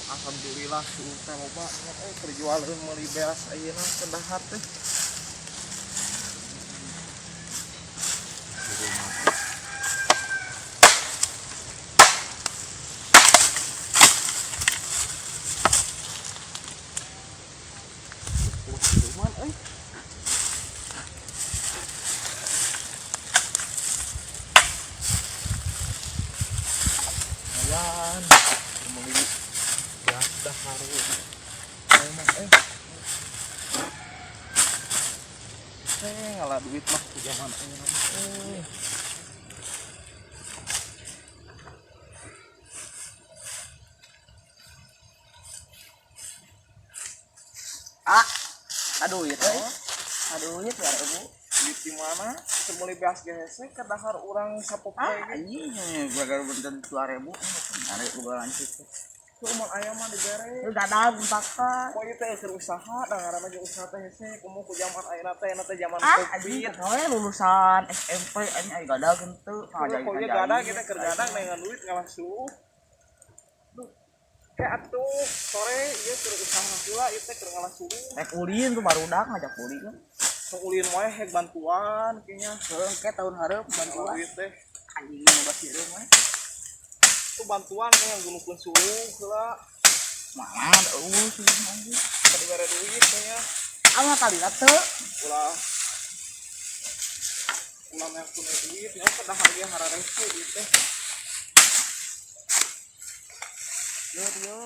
Alhamdulillah suhu teh loba perjualan meuli beas ayeuna kedahar teh. Ayan, meuli beas dahar. Ngalah duit mah ku zaman ayeuna mah. Aduh ya duit ya Bu. Duit di mana? Meuli beas gesek kedahar urang sapopoe ge. Anjing gua benten 2.000 arek gua lanjut. Kumaha aya mah digere. Lu dadag paksa. Poe teh keur usaha da ngaranna ge usaha teh hese kumaha ku zaman ayeuna teh zaman Anjing Covid. we lulusan SMP anjing aya gadag henteu. Poe gadag kita keur gadag dengan duit ngalah suuh. Kayak atuh sore ieu keur usaha heula ieu teh keur ngalah suuh. Rek ulin tuh barudak ngajak ulin kan. Ulin wae hek bantuan kayaknya. Heeh ke tahun hareup bantuan. Duit teh Anjing ngebas ieu mah. tuh bantuan kayak gunukeun suruh heula. Mana ada sih anjing. Tadi bare duit kayaknya. Anga tadi teu. Ulah yang punya duit nya kedahar ge hararese ieu teh. Yo.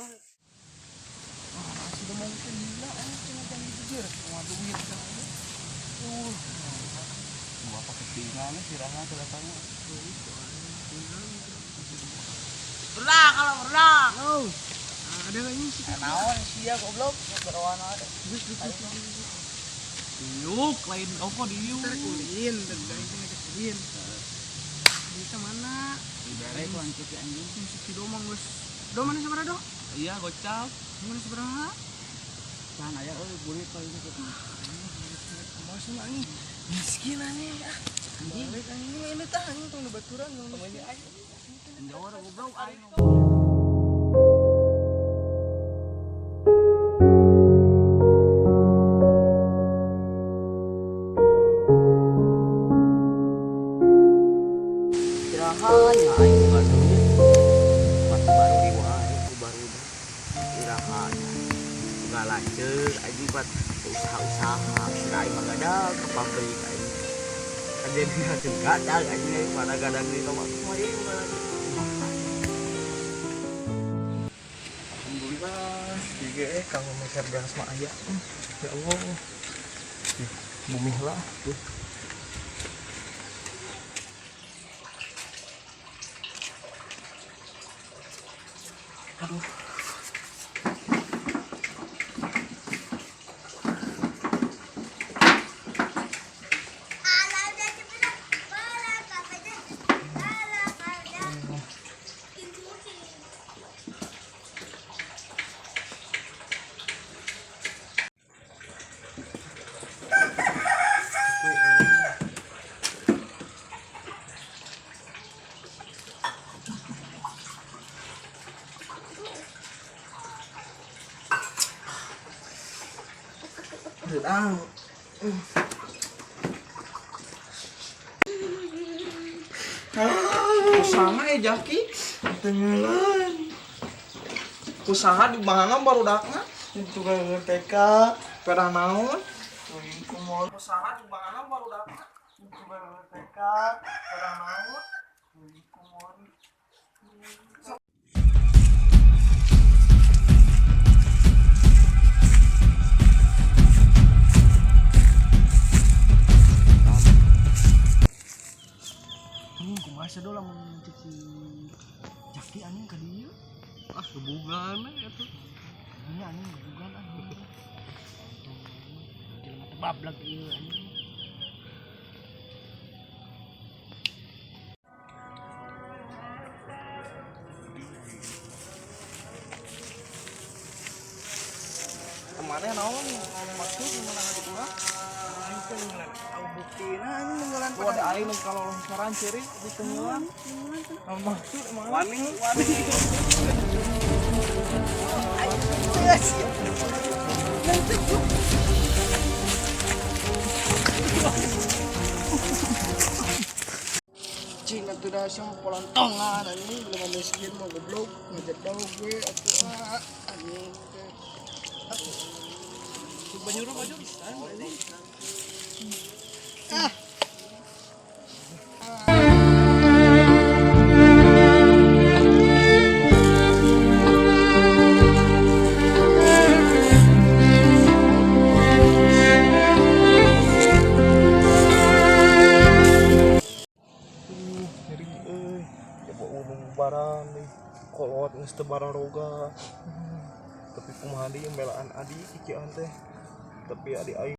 Sudah mungkin gila cuma jam dijir sama duit kan. Gua pakai tinggalnya siraha datangnya. Berak kalau berak. Ada lagi sih. Naon sia goblok berawana ada. Diuk lain apa diuk. Terkulin dan ngajak kulin. Bisa mana? Ibare ku hancur anjing. Si domang geus. Do mana sabaraha do? Iya gocap. Mana sabaraha? Can aya euy burit paling itu. Masuk anjing. Miskin anjing. Anjing ini tah anjing tong baturan yang namanya aing. Jawara goblok aing. Irahannya aing bukan duit. Pas baru diwae ku baru irahannya. Segala ceuk aing buat usaha-usaha. Aing mah gadag ke pabrik aing. Jadi hasil gadag aing pada gadag di tempat mah ieu Alhamdulillah, juga kalau mikir beres mah aya. Ya Allah. Bumi lah tuh. Aduh. Sedang. Usaha Jaki tengelan. Usaha di mana baru dakna? itu kan TK Pada naon? kumur Usaha di mana baru dakna? itu kan TK pada naon kumur Kumaha doang mencuci Jaki anjing ka dieu. Kebugan eta. Ini anjing kebugan anjing. Jelema teh bablag ieu anjing. Kemarin naon maksud gimana ngajak urang? Aing teh ngeulan tahu buktina anjing ngeulan pada aing kalau longsoran ciri di tengeulan. Maksud emang wani. Cing atuh dah sih polantongan anjing belum miskin mau goblok ngajak daw gue atuh anjing Banyuruh maju bisa. nyeri coba ulung barang nih kolot geus teu barang roga tapi kumaha deui belaan adik kikian teh tapi adik aing